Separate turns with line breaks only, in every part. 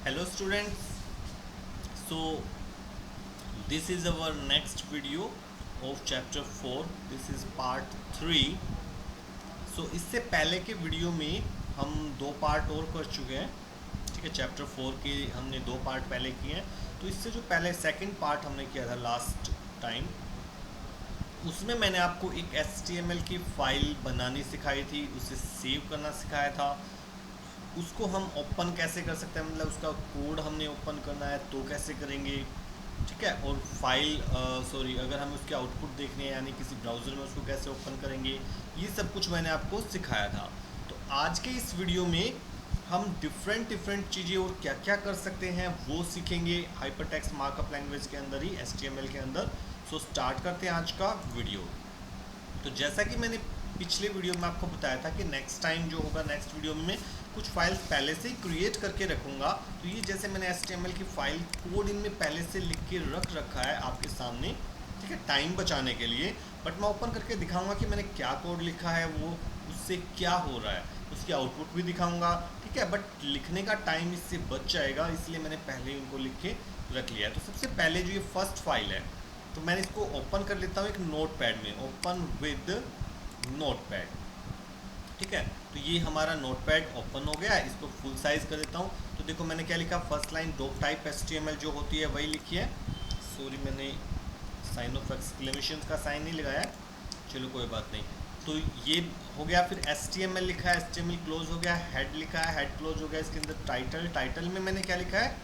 Hello students, so this is our next video of chapter 4. This is part 3. इससे पहले के video में हम दो पार्ट और कर चुके हैं। ठीक है, चैप्टर 4 के हमने दो पार्ट पहले किए हैं। तो इससे जो पहले सेकंड पार्ट हमने किया था लास्ट टाइम, उसमें मैंने आपको एक HTML की फाइल बनानी सिखाई थी, उसे सेव करना सिखाया था। उसको हम ओपन कैसे कर सकते हैं, मतलब उसका कोड हमने ओपन करना है तो कैसे करेंगे। ठीक है, और फाइल अगर हमें उसके आउटपुट देखने हैं यानी किसी ब्राउज़र में उसको कैसे ओपन करेंगे, ये सब कुछ मैंने आपको सिखाया था। तो आज के इस वीडियो में हम डिफरेंट चीज़ें और क्या क्या कर सकते हैं वो सीखेंगे हाइपरटेक्स्ट मार्कअप लैंग्वेज के अंदर ही, HTML के अंदर। स्टार्ट करते हैं आज का वीडियो। तो जैसा कि मैंने पिछले वीडियो में आपको बताया था कि नेक्स्ट टाइम जो होगा, नेक्स्ट वीडियो में कुछ फाइल्स पहले से ही क्रिएट करके रखूँगा। तो ये जैसे मैंने HTML की फाइल कोड इनमें पहले से लिख के रख रखा है आपके सामने, ठीक है, टाइम बचाने के लिए। बट मैं ओपन करके दिखाऊंगा कि मैंने क्या कोड लिखा है, वो उससे क्या हो रहा है, उसकी आउटपुट भी दिखाऊंगा। ठीक है, बट लिखने का टाइम इससे बच जाएगा, इसलिए मैंने पहले ही उनको लिख के रख लिया है। तो सबसे पहले जो ये फर्स्ट फाइल है, तो मैंने इसको ओपन कर लेता हूँ एक नोटपैड में, ओपन विद नोटपैड। ठीक है, तो ये हमारा नोटपैड ओपन हो गया है। इसको फुल साइज कर देता हूँ। तो देखो मैंने क्या लिखा, first line doc type HTML जो होती है वही लिखी है। सॉरी, मैंने साइन ऑफ एक्सक्लेमेशन का साइन नहीं लगाया है, चलो कोई बात नहीं। तो ये हो गया, फिर HTML लिखा है, HTML क्लोज हो गया, हेड लिखा है, हेड क्लोज हो गया। इसके अंदर टाइटल में मैंने क्या लिखा है,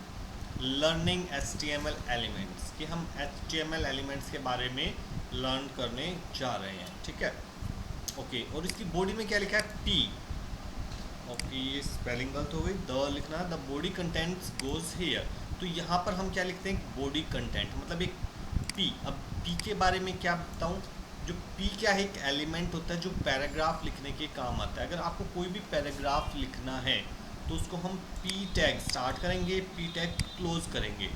लर्निंग HTML एलिमेंट्स, कि हम HTML एलिमेंट्स के बारे में लर्न करने जा रहे हैं। ठीक है, ओके। और इसकी बॉडी में क्या लिखा है, P। ओके, ये स्पेलिंग गलत हो गई, द लिखना है, the body contents goes here. तो यहाँ पर हम क्या लिखते हैं, बॉडी कंटेंट, मतलब एक P। अब P के बारे में क्या बताऊँ, जो P क्या है, एक एलिमेंट होता है जो पैराग्राफ लिखने के काम आता है। अगर आपको कोई भी पैराग्राफ लिखना है तो उसको हम P टैग स्टार्ट करेंगे, P टैग क्लोज करेंगे।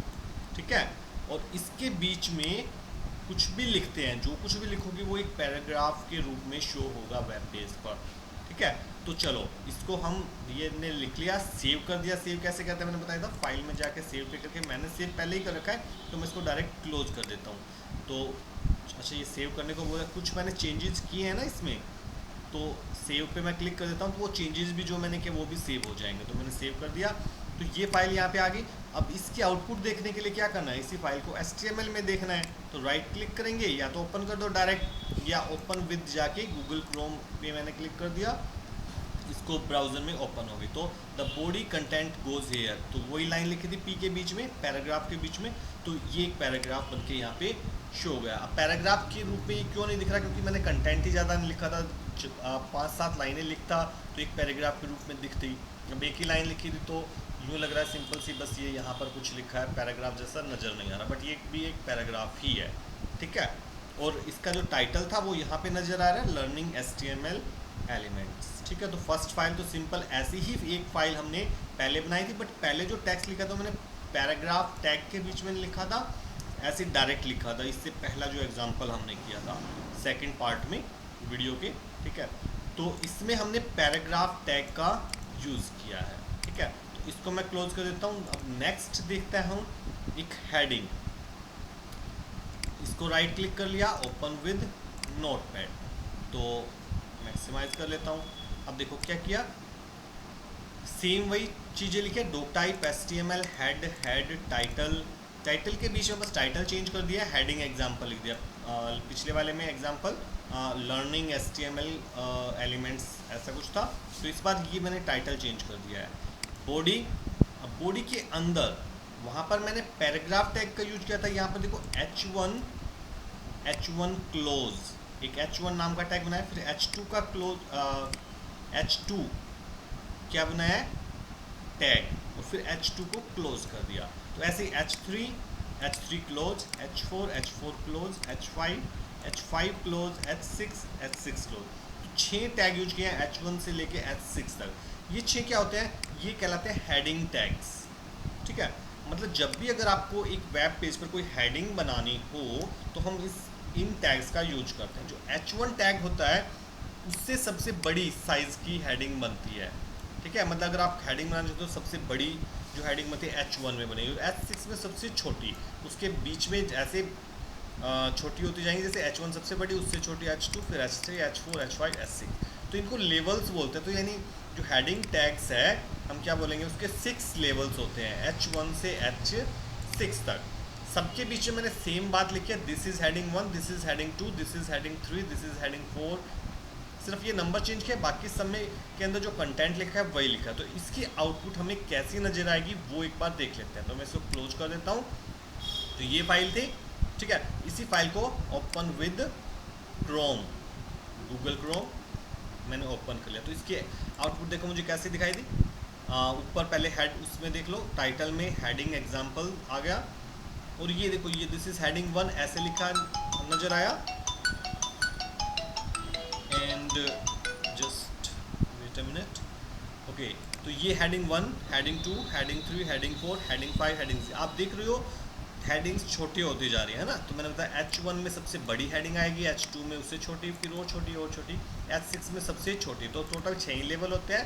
ठीक है, और इसके बीच में कुछ भी लिखते हैं, जो कुछ भी लिखोगे वो एक पैराग्राफ के रूप में शो होगा वेब पेज पर। ठीक है, तो चलो इसको हम, ये ने लिख लिया, सेव कर दिया। सेव कैसे करते हैं मैंने बताया था, फाइल में जाके सेव पे करके, मैंने सेव पहले ही कर रखा है तो मैं इसको डायरेक्ट क्लोज कर देता हूँ। तो अच्छा, ये सेव करने को बोला, कुछ मैंने चेंजेस किए हैं ना इसमें, तो सेव पे मैं क्लिक कर देता हूँ तो वो चेंजेस भी जो मैंने किए वो भी सेव हो जाएंगे। तो मैंने सेव कर दिया, तो ये फाइल यहाँ पे आ गई। अब इसकी आउटपुट देखने के लिए क्या करना है, इसी फाइल को HTML में देखना है तो राइट क्लिक करेंगे, या तो ओपन कर दो डायरेक्ट, या ओपन विद जाके गूगल क्रोम पे मैंने क्लिक कर दिया, इसको ब्राउज़र में ओपन होगी। तो the body content goes hair, तो वही लाइन लिखी थी P के बीच में, पैराग्राफ के बीच में। तो ये एक पैराग्राफ बन के यहाँ पे शो हो गया। अब पैराग्राफ के रूप में ये क्यों नहीं दिख रहा, क्योंकि मैंने कंटेंट ही ज़्यादा नहीं लिखा था, 5-7 लाइनें लिखता तो एक पैराग्राफ के रूप में दिखती। अब एक ही लाइन लिखी थी तो यूँ लग रहा है सिंपल सी, बस ये यहाँ पर कुछ लिखा है, पैराग्राफ जैसा नज़र नहीं आ रहा, बट ये भी एक पैराग्राफ ही है। ठीक है, और इसका जो टाइटल था वो यहाँ पे नज़र आ रहा है, लर्निंग HTML एलिमेंट्स। ठीक है, तो फर्स्ट फाइल तो सिंपल ऐसी ही एक फाइल हमने पहले बनाई थी, बट पहले जो टेक्स्ट लिखा था मैंने पैराग्राफ टैग के बीच में लिखा था, ऐसे डायरेक्ट लिखा था। इससे पहला जो एग्जांपल हमने किया था सेकंड पार्ट में वीडियो के। ठीक है, तो इसमें हमने पैराग्राफ टैग का यूज़ किया है। ठीक है, तो इसको मैं क्लोज कर देता हूँ। अब नेक्स्ट देखते हैं हम एक हेडिंग, इसको राइट क्लिक कर लिया, ओपन विद नोटपैड, तो मैक्सिमाइज कर लेता हूँ। अब देखो क्या किया, सेम वही चीज़ें लिखे, doc type HTML, head title के बीच में बस टाइटल चेंज कर दिया, हेडिंग एग्जाम्पल लिख दिया। पिछले वाले में एग्जाम्पल लर्निंग HTML एलिमेंट्स ऐसा कुछ था, तो इस बार ये मैंने टाइटल चेंज कर दिया है। बॉडी, अब बॉडी के अंदर वहाँ पर मैंने पैराग्राफ टैग का यूज किया था। यहाँ पर देखो H1 क्लोज, एक H1 नाम का टैग बनाया, फिर H2 का क्लोज, H2 क्या बनाया है, टैग, और फिर H2 को क्लोज कर दिया। तो ऐसे ही H3 close, H4 close, H5 close, H6 close. तो 6 टैग यूज किए हैं H1 से लेके H6 तक। ये 6 क्या होते हैं, ये कहलाते हैं हेडिंग टैग्स। ठीक है, मतलब जब भी अगर आपको एक वेब पेज पर कोई हेडिंग बनानी हो तो हम इन टैग्स का यूज करते हैं। जो H1 टैग होता है उससे सबसे बड़ी साइज़ की हेडिंग बनती है। ठीक है, मतलब अगर आप हेडिंग बनाना चाहते हो तो सबसे बड़ी जो हेडिंग बनती है H1 में बनेगी, H6 में सबसे छोटी, उसके बीच में ऐसे छोटी होती जाएंगी, जैसे H1 सबसे बड़ी, उससे छोटी H2, फिर H3, H4, H5, H6, तो इनको लेवल्स बोलते हैं। तो यानी जो हेडिंग टैग्स है हम क्या बोलेंगे, उसके 6 लेवल्स होते हैं, H1 से H6 तक। सबके बीच में मैंने सेम बात लिखी है, this is heading 1, this is heading 2, this is heading 3, this is heading 4, सिर्फ ये नंबर चेंज किया, बाकी सब में के अंदर जो कंटेंट लिखा है वही लिखा है। तो इसकी आउटपुट हमें कैसी नजर आएगी वो एक बार देख लेते हैं। तो मैं इसको क्लोज कर देता हूँ। तो ये फाइल थी, ठीक है, इसी फाइल को open with Chrome, Google Chrome मैंने ओपन कर लिया। तो इसकी आउटपुट देखो मुझे कैसे दिखाई दी। ऊपर पहले हेड उसमें देख लो, टाइटल में हेडिंग एग्जाम्पल आ गया, और ये देखो ये दिस इज हेडिंग 1 ऐसे लिखा नजर आया, and just wait a minute, okay. तो ये heading 1, heading 2, heading 3, heading 4, heading 5, heading 6, आप देख रहे हो हेडिंग्स छोटी होती जा रही है ना। तो मैंने बताया H1 में सबसे बड़ी हेडिंग आएगी, H2 में उससे छोटी, फिर और छोटी और छोटी, H6 में सबसे छोटी। तो टोटल 6 लेवल होते हैं,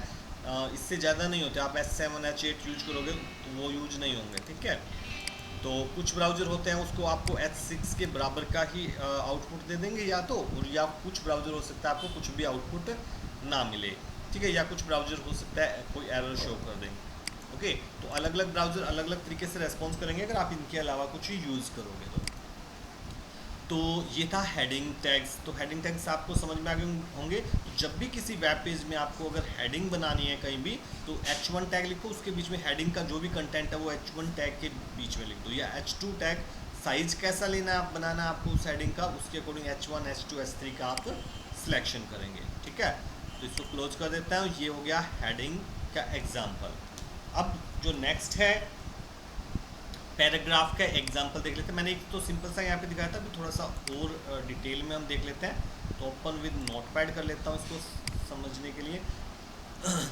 इससे ज़्यादा नहीं होते। आप H7, H8 यूज करोगे तो वो यूज नहीं होंगे, ठीक है। तो कुछ ब्राउज़र होते हैं उसको आपको H6 के बराबर का ही आउटपुट दे देंगे या तो, और या कुछ ब्राउज़र हो सकता है आपको कुछ भी आउटपुट ना मिले, ठीक है, या कुछ ब्राउज़र हो सकता है कोई एरर शो कर देंगे, ओके। तो अलग अलग ब्राउज़र अलग अलग तरीके से रेस्पॉन्स करेंगे अगर आप इनके अलावा कुछ ही यूज़ करोगे तो ये था हेडिंग टैग्स। तो हेडिंग टैग्स आपको समझ में आ गए होंगे। तो जब भी किसी वेब पेज में आपको अगर हेडिंग बनानी है कहीं भी, तो H1 टैग लिखो, उसके बीच में हेडिंग का जो भी कंटेंट है वो H1 टैग के बीच में लिख दो, या H2 टैग, साइज कैसा लेना है बनाना आपको उस हेडिंग का, उसके अकॉर्डिंग H1, H2, H3 का आप सिलेक्शन करेंगे, ठीक है। तो इसको क्लोज कर देता हूँ। ये हो गया हेडिंग का एग्जाम्पल। अब जो नेक्स्ट है पैराग्राफ का एग्जांपल देख लेते हैं। मैंने एक तो सिंपल सा यहाँ पे दिखाया था, अभी थोड़ा सा और डिटेल में हम देख लेते हैं। तो ओपन विद नोटपैड कर लेता हूँ इसको समझने के लिए।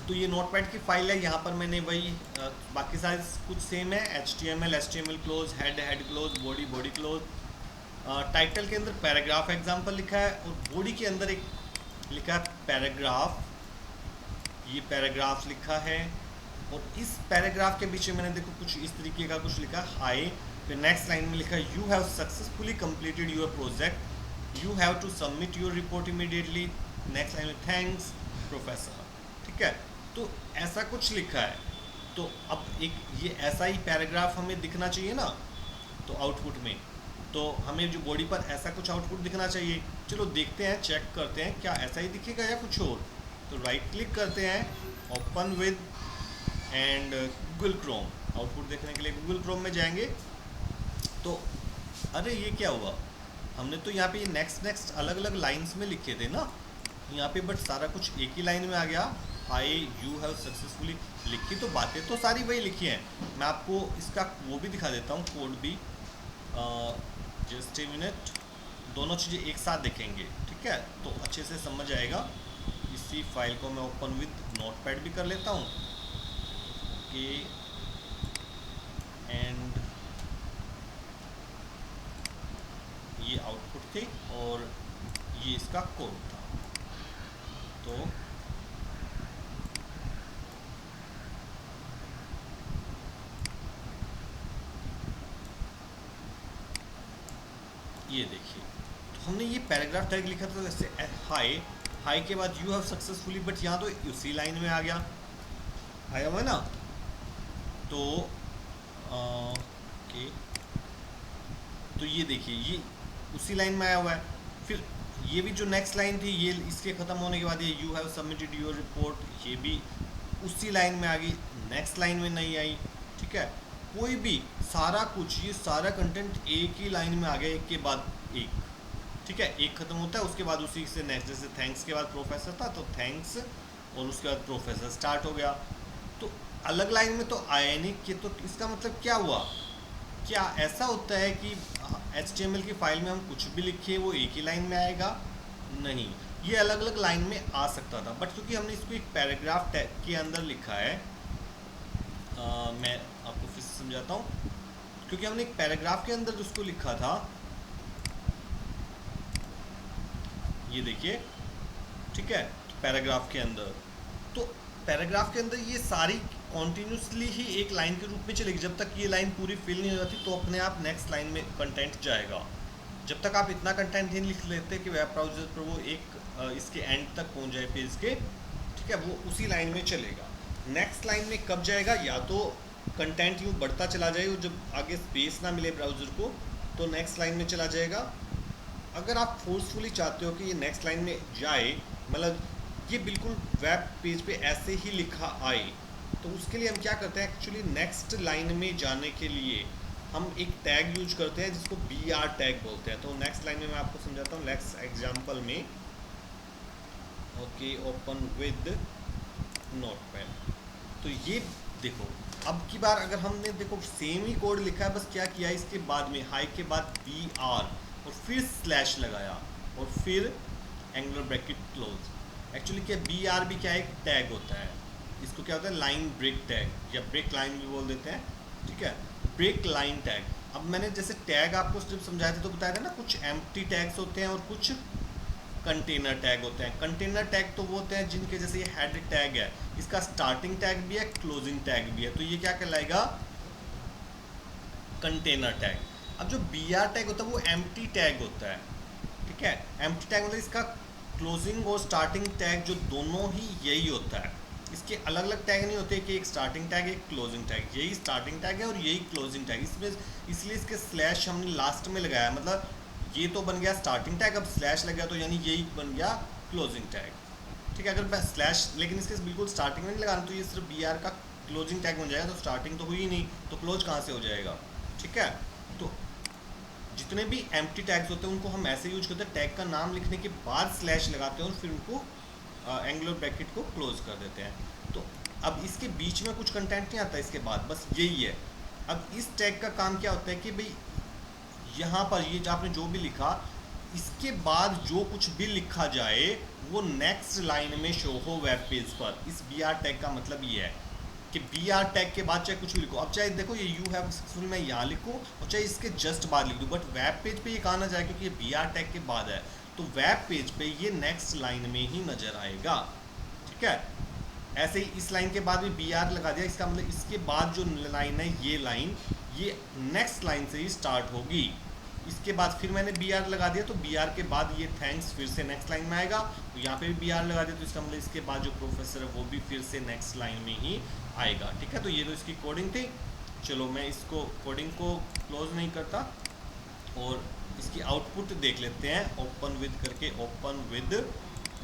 तो ये नोटपैड की फाइल है, यहाँ पर मैंने वही बाकी सारे कुछ सेम है, HTML close, head close, body close. Title के अंदर पैराग्राफ एग्जाम्पल लिखा है, और बॉडी के अंदर एक लिखा है पैराग्राफ, ये पैराग्राफ लिखा है। और इस पैराग्राफ के बीच में मैंने देखो कुछ इस तरीके का कुछ लिखा, हाई, फिर नेक्स्ट लाइन में लिखा you have successfully completed your project, you have to submit your report immediately, next line में थैंक्स प्रोफेसर, ठीक है। तो ऐसा कुछ लिखा है। तो अब एक ये ऐसा ही पैराग्राफ हमें दिखना चाहिए ना, तो आउटपुट में तो हमें जो बॉडी पर ऐसा कुछ आउटपुट दिखना चाहिए। चलो देखते हैं, चेक करते हैं क्या ऐसा ही दिखेगा या कुछ और। तो राइट क्लिक करते हैं, open with and Google Chrome, output देखने के लिए गूगल क्रोम में जाएंगे। तो अरे ये क्या हुआ, हमने तो यहाँ पे ये नेक्स्ट अलग अलग लाइंस में लिखे थे ना यहाँ पे, बट सारा कुछ एक ही लाइन में आ गया। हाई यू हैव सक्सेसफुली, लिखी तो बातें तो सारी वही लिखी हैं। मैं आपको इसका वो भी दिखा देता हूँ, कोड भी, जस्ट ए मिनट, दोनों चीज़ें एक साथ दिखेंगे, ठीक है, तो अच्छे से समझ आएगा। इसी फाइल को मैं ओपन विद नोटपैड भी कर लेता हूँ, एंड ये आउटपुट थी और ये इसका कोड था। तो ये देखिए, तो हमने ये पैराग्राफ टैग लिखा था जैसे हाई के बाद यू हैव सक्सेसफुली, बट यहाँ तो उसी लाइन में आ गया, आया हुआ है ना। तो ओके, तो ये देखिए ये उसी लाइन में आया हुआ है। फिर ये भी जो नेक्स्ट लाइन थी, ये इसके ख़त्म होने के बाद ये you have submitted your report, ये भी उसी लाइन में आ गई, नेक्स्ट लाइन में नहीं आई, ठीक है। कोई भी सारा कुछ, ये सारा कंटेंट एक ही लाइन में आ गया, एक के बाद एक, ठीक है। एक ख़त्म होता है, उसके बाद उसी से नेक्स्ट, जैसे थैंक्स के बाद प्रोफेसर था तो थैंक्स, और उसके बाद प्रोफेसर स्टार्ट हो गया। तो अलग लाइन में तो आया नहीं कि, तो इसका मतलब क्या हुआ, क्या ऐसा होता है कि HTML की फाइल में हम कुछ भी लिखे वो एक ही लाइन में आएगा? नहीं, ये अलग अलग लाइन में आ सकता था, बट क्योंकि हमने इसको एक पैराग्राफ टैग के अंदर लिखा है, मैं आपको फिर से समझाता हूँ। क्योंकि हमने एक पैराग्राफ के अंदर उसको लिखा था, ये देखिए, ठीक है, पैराग्राफ के अंदर, तो पैराग्राफ के अंदर ये सारी कॉन्टिन्यूसली ही एक लाइन के रूप में चलेगी। जब तक ये लाइन पूरी फिल नहीं हो जाती तो अपने आप नेक्स्ट लाइन में कंटेंट जाएगा। जब तक आप इतना कंटेंट नहीं लिख लेते कि वेब ब्राउज़र पर वो इसके एंड तक पहुंच जाए पेज के, ठीक है, वो उसी लाइन में चलेगा। नेक्स्ट लाइन में कब जाएगा, या तो कंटेंट यूँ बढ़ता चला जाए और जब आगे स्पेस ना मिले ब्राउज़र को तो नेक्स्ट लाइन में चला जाएगा। अगर आप फोर्सफुली चाहते हो कि ये नेक्स्ट लाइन में जाए, मतलब ये बिल्कुल वेब पेज पे ऐसे ही लिखा आए, तो उसके लिए हम क्या करते हैं, एक्चुअली नेक्स्ट लाइन में जाने के लिए हम एक टैग यूज करते हैं जिसको BR टैग बोलते हैं। तो नेक्स्ट लाइन में मैं आपको समझाता हूँ। नेक्स्ट एग्जांपल में ओके, ओपन विद नोटपैड। तो ये देखो, अब की बार अगर हमने देखो सेम ही कोड लिखा है, बस क्या किया, इसके बाद में हाई के बाद BR और फिर स्लैश लगाया और फिर एंगुलर ब्रैकेट क्लोज। एक्चुअली क्या BR भी क्या एक टैग होता है, इसको क्या होता है, लाइन ब्रेक टैग या ब्रेक लाइन भी बोल देते हैं, ठीक है, ब्रेक लाइन टैग। अब मैंने जैसे टैग आपको सिर्फ समझाए थे तो बताया था ना, कुछ एम्प्टी टैग्स होते हैं और कुछ कंटेनर टैग होते हैं। कंटेनर टैग तो वो होते हैं जिनके जैसे ये हेड टैग है, इसका स्टार्टिंग टैग भी है, क्लोजिंग टैग भी है, तो ये क्या कहलाएगा, कंटेनर टैग। अब जो BR टैग होता है वो एम्प्टी टैग होता है, ठीक है। एम्प्टी टैग मतलब इसका क्लोजिंग और स्टार्टिंग टैग जो दोनों ही यही होता है, इसके अलग अलग टैग नहीं होते कि एक स्टार्टिंग टैग एक क्लोजिंग टैग, यही स्टार्टिंग टैग है और यही क्लोजिंग टैग। इसमें इसलिए इसके स्लैश हमने लास्ट में लगाया, मतलब ये तो बन गया स्टार्टिंग टैग, अब स्लैश लग गया तो यानी यही बन गया क्लोजिंग टैग, ठीक है। अगर मैं स्लैश लेकिन इसके बिल्कुल स्टार्टिंग में नहीं लगाना तो ये सिर्फ BR का क्लोजिंग टैग बन जाएगा, तो स्टार्टिंग तो हुई नहीं तो क्लोज कहाँ से हो जाएगा, ठीक है। तो जितने भी एम्प्टी टैग्स होते हैं उनको हम ऐसे यूज करते हैं, टैग का नाम लिखने के बाद स्लैश लगाते हैं और फिर उनको एंगुलर ब्रैकेट को क्लोज कर देते हैं। तो अब इसके बीच में कुछ कंटेंट नहीं आता इसके बाद, बस यही है। अब इस टैग का काम क्या होता है कि भाई यहाँ पर ये जो आपने जो भी लिखा, इसके बाद जो कुछ भी लिखा जाए वो नेक्स्ट लाइन में शो हो वेब पेज पर। इस BR टैग का मतलब ये है कि BR टैग के बाद चाहे कुछ भी लिखो, अब चाहे देखो ये यू हैव सक्सेसफुल मैं यहाँ लिखूँ और चाहे इसके जस्ट बाद लिख दूँ, बट वेब पेज पे ये कहाँ ना जाए क्योंकि ये BR टैग के बाद है, तो वेब पेज पे ये नेक्स्ट लाइन में ही नजर आएगा, ठीक है। ऐसे ही इस लाइन के बाद भी BR लगा दिया, इसका मतलब इसके बाद जो लाइन है ये लाइन ये नेक्स्ट लाइन से ही स्टार्ट होगी। इसके बाद फिर मैंने BR लगा दिया तो BR के बाद ये थैंक्स फिर से नेक्स्ट लाइन में आएगा, तो यहाँ पे भी BR लगा दिया तो इसका मतलब इसके बाद जो प्रोफेसर है वो भी फिर से नेक्स्ट लाइन में ही आएगा, ठीक है। तो ये तो इसकी कोडिंग थी। चलो मैं इसको कोडिंग को क्लोज नहीं करता और इसकी आउटपुट देख लेते हैं। ओपन विद करके, ओपन विद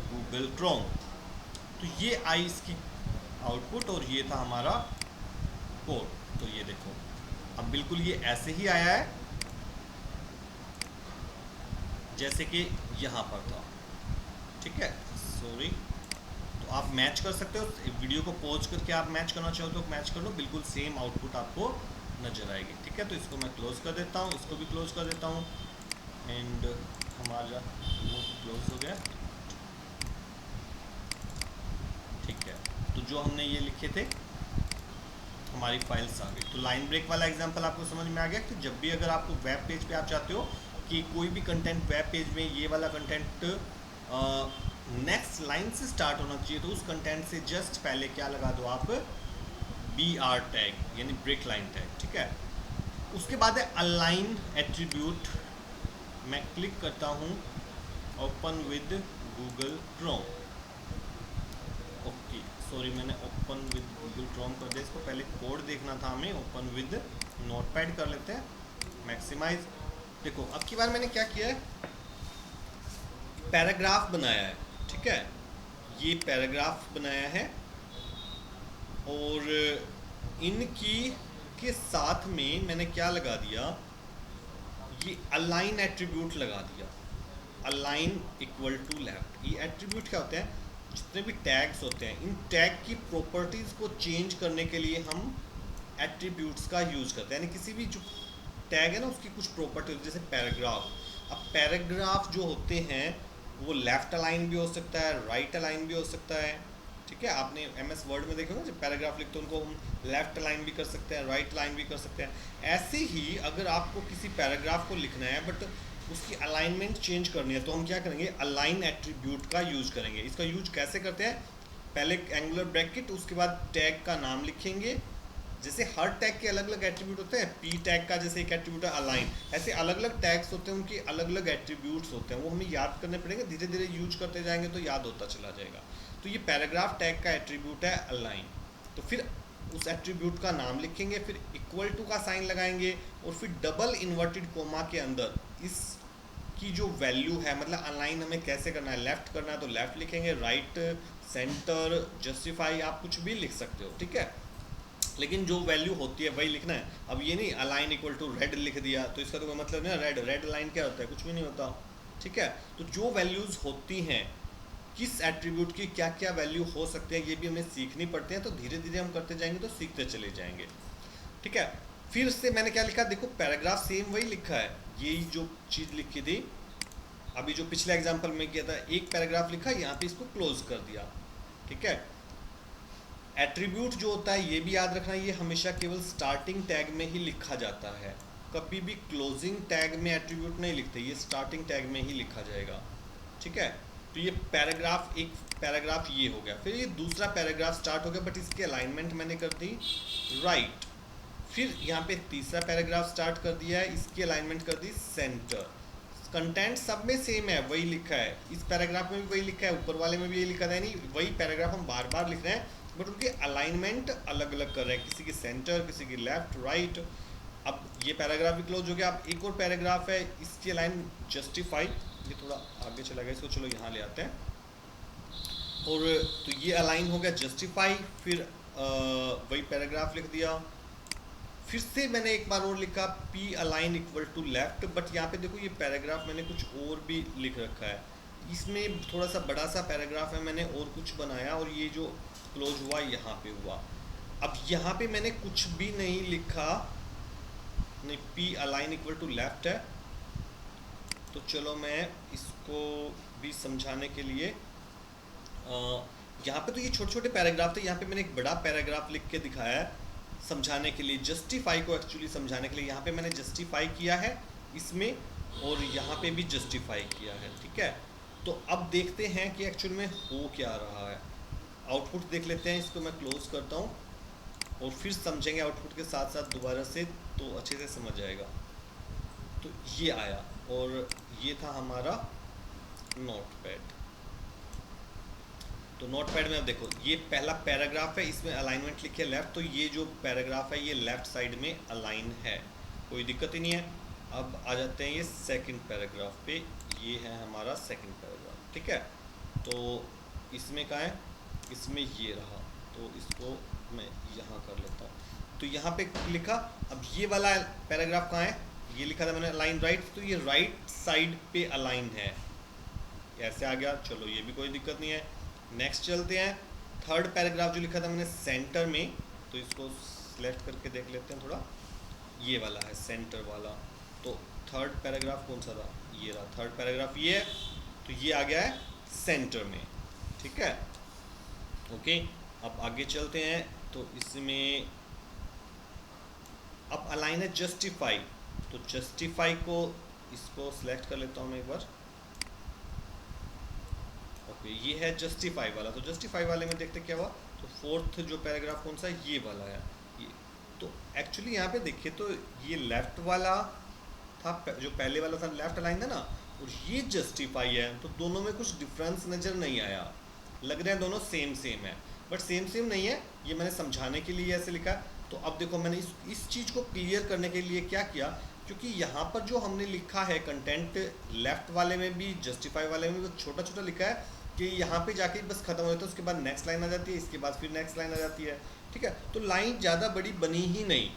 गूगल क्रोम, तो ये आई इसकी आउटपुट और ये था हमारा कोड। तो ये देखो अब बिल्कुल ये ऐसे ही आया है जैसे कि यहाँ पर था, ठीक है। सॉरी, तो आप मैच कर सकते हो, वीडियो को पॉज करके आप मैच करना चाहो तो मैच कर लो, बिल्कुल सेम आउटपुट आपको नजर आएगी, ठीक है। तो इसको मैं क्लोज कर देता हूँ, इसको भी क्लोज कर देता हूँ एंड हमारा वो क्लोज हो गया, ठीक है। तो जो हमने ये लिखे थे हमारी फाइल्स आ गई। तो लाइन ब्रेक वाला एग्जांपल आपको समझ में आ गया कि जब भी अगर आपको वेब पेज पे आप चाहते हो कि कोई भी कंटेंट वेब पेज में ये वाला कंटेंट नेक्स्ट लाइन से स्टार्ट होना चाहिए, तो उस कंटेंट से जस्ट पहले क्या लगा दो आप, BR टैग यानी ब्रेक लाइन टैग, ठीक है। उसके बाद है अलाइन एट्रीब्यूट। मैं क्लिक करता हूँ open with Google Chrome, okay sorry मैंने ओपन विद गूगल क्रोम कर दिया, इसको पहले कोड देखना था हमें। ओपन विद नोटपैड कर लेते हैं, मैक्सिमाइज। देखो अब की बार मैंने क्या किया है, पैराग्राफ बनाया है, ठीक है। ये पैराग्राफ बनाया है और इनकी के साथ में मैंने क्या लगा दिया, ये अलाइन एट्रीब्यूट लगा दिया। अलाइन इक्वल टू लेफ्ट, ये एट्रीब्यूट क्या होते हैं, जितने भी टैग्स होते हैं इन टैग की प्रॉपर्टीज़ को चेंज करने के लिए हम एट्रीब्यूट्स का यूज़ करते हैं। यानी किसी भी जो टैग है ना उसकी कुछ प्रॉपर्टी, जैसे पैराग्राफ। अब पैराग्राफ जो होते हैं वो लेफ्ट अलाइन भी हो सकता है, राइट अलाइन भी हो सकता है, ठीक है। आपने MS वर्ड में देखा होगा जब पैराग्राफ लिखते हैं उनको हम लेफ्ट अलाइन भी कर सकते हैं, राइट अलाइन भी कर सकते हैं। ऐसे ही अगर आपको किसी पैराग्राफ को लिखना है बट उसकी अलाइनमेंट चेंज करनी है तो हम क्या करेंगे, अलाइन एट्रीब्यूट का यूज़ करेंगे। इसका यूज कैसे करते हैं, पहले एंगुलर ब्रैकेट, उसके बाद टैग का नाम लिखेंगे। जैसे हर टैग के अलग अलग एट्रीब्यूट होते हैं, पी टैग का जैसे एक एट्रीब्यूट है अलाइन, ऐसे अलग अलग टैग्स होते हैं, उनके अलग अलग एट्रीब्यूट्स होते हैं, वो हमें याद करने पड़ेंगे। धीरे धीरे यूज करते जाएंगे तो याद होता चला जाएगा। तो ये पैराग्राफ टैग का एट्रीब्यूट है अलाइन। तो फिर उस एट्रीब्यूट का नाम लिखेंगे, फिर इक्वल टू का साइन लगाएंगे, और फिर डबल इन्वर्टेड कोमा के अंदर इस की जो वैल्यू है, मतलब अलाइन हमें कैसे करना है, लेफ्ट करना है तो लेफ्ट लिखेंगे, राइट, सेंटर, जस्टिफाई, आप कुछ भी लिख सकते हो, ठीक है, लेकिन जो वैल्यू होती है वही लिखना है। अब ये नहीं अलाइन इक्वल टू रेड लिख दिया तो इसका तो कोई मतलब नहीं। रेड लाइन क्या होता है, कुछ भी नहीं होता, ठीक है। तो जो वैल्यूज़ होती हैं, किस एट्रीब्यूट की क्या क्या वैल्यू हो सकते हैं, ये भी हमें सीखनी पड़ती हैं। तो धीरे धीरे हम करते जाएंगे तो सीखते चले जाएंगे, ठीक है। फिर से मैंने क्या लिखा, देखो पैराग्राफ सेम वही लिखा है, यही जो चीज़ लिखी थी अभी जो पिछले एग्जाम्पल में किया था, एक पैराग्राफ लिखा, यहाँ पे इसको क्लोज कर दिया, ठीक है। एट्रीब्यूट जो होता है ये भी याद रखना, ये हमेशा केवल स्टार्टिंग टैग में ही लिखा जाता है, कभी भी क्लोजिंग टैग में एट्रीब्यूट नहीं लिखते, ये स्टार्टिंग टैग में ही लिखा जाएगा, ठीक है। तो ये पैराग्राफ, एक पैराग्राफ ये हो गया। फिर ये दूसरा पैराग्राफ स्टार्ट हो गया, बट इसकी अलाइनमेंट मैंने कर दी राइट। फिर यहाँ पे तीसरा पैराग्राफ स्टार्ट कर दिया है, इसकी अलाइनमेंट कर दी सेंटर। कंटेंट सब में सेम है, वही लिखा है, इस पैराग्राफ में भी वही लिखा है, ऊपर वाले में भी यही लिखा था, नहीं वही पैराग्राफ हम बार बार लिख रहे हैं, बट उनके अलाइनमेंट अलग अलग कर रहे हैं, किसी की सेंटर, किसी की लेफ्ट, राइट। अब ये पैराग्राफ भी क्लोज हो गया। अब एक और पैराग्राफ है, इसकी अलाइन जस्टिफाई, ये थोड़ा आगे चला गया, इसको चलो यहाँ ले आते हैं। और तो ये अलाइन हो गया जस्टिफाई, फिर वही पैराग्राफ लिख दिया। फिर से मैंने एक बार और लिखा P align equal to left, but यहाँ पे देखो ये पैराग्राफ मैंने कुछ और भी लिख रखा है, इसमें थोड़ा सा बड़ा सा पैराग्राफ है, मैंने और कुछ बनाया, और ये जो क्लोज हुआ यहाँ पे हुआ। अब यहाँ पे मैंने कुछ भी नहीं लिखा, नहीं, P align equal to left है। तो चलो मैं इसको भी समझाने के लिए, यहाँ पे तो ये छोटे छोटे पैराग्राफ थे, यहाँ पे मैंने एक बड़ा पैराग्राफ लिख के दिखाया है समझाने के लिए, जस्टिफाई को एक्चुअली समझाने के लिए। यहाँ पे मैंने जस्टिफाई किया है इसमें, और यहाँ पे भी जस्टिफाई किया है, ठीक है। तो अब देखते हैं कि एक्चुअल में हो क्या रहा है, आउटपुट देख लेते हैं। इसको मैं क्लोज करता हूँ और फिर समझेंगे आउटपुट के साथ साथ दोबारा से, तो अच्छे से समझ आएगा। तो ये आया, और ये था हमारा नोटपैड। तो नोटपैड में अब देखो ये पहला पैराग्राफ है, इसमें अलाइनमेंट लिखी है लेफ्ट, तो ये जो पैराग्राफ है ये लेफ्ट साइड में अलाइन है, कोई दिक्कत ही नहीं है। अब आ जाते हैं ये सेकंड पैराग्राफ पे, ये है हमारा सेकंड पैराग्राफ, ठीक है। तो इसमें क्या है, इसमें ये रहा, तो इसको मैं यहाँ कर लेता हूँ। तो यहाँ पे लिखा, अब ये वाला पैराग्राफ कहाँ है, ये लिखा था मैंने अलाइन राइट, तो ये राइट साइड पे अलाइन है, ऐसे आ गया, चलो ये भी कोई दिक्कत नहीं है। नेक्स्ट चलते हैं, थर्ड पैराग्राफ जो लिखा था मैंने सेंटर में, तो इसको सिलेक्ट करके देख लेते हैं थोड़ा, ये वाला है सेंटर वाला। तो थर्ड पैराग्राफ कौन सा था, ये रहा थर्ड पैराग्राफ, ये है, तो ये आ गया है सेंटर में, ठीक है, ओके। अब आगे चलते हैं, तो इसमें अब अलाइन है जस्टिफाई, तो जस्टिफाई को इसको सिलेक्ट कर लेता हूँ मैं एक बार, ओके, ये है जस्टिफाई वाला। तो जस्टिफाई वाले में देखते क्या हुआ, तो फोर्थ जो पैराग्राफ कौन सा है, ये वाला है ये। तो एक्चुअली यहाँ पे देखिए, तो ये लेफ्ट वाला था, जो पहले वाला था लेफ्ट अलाइन था ना, और ये जस्टिफाई है, तो दोनों में कुछ डिफरेंस नज़र नहीं आया, लग रहे हैं दोनों सेम सेम है, बट सेम सेम नहीं है, ये मैंने समझाने के लिए ऐसे लिखा। तो अब देखो मैंने इस चीज़ को क्लियर करने के लिए क्या किया, क्योंकि यहाँ पर जो हमने लिखा है कंटेंट, लेफ्ट वाले में भी जस्टिफाई वाले में भी छोटा छोटा लिखा है, कि यहाँ पे जाके बस खत्म हो जाता है, उसके बाद नेक्स्ट लाइन आ जाती है, इसके बाद फिर नेक्स्ट लाइन आ जाती है, ठीक है। तो लाइन ज़्यादा बड़ी बनी ही नहीं।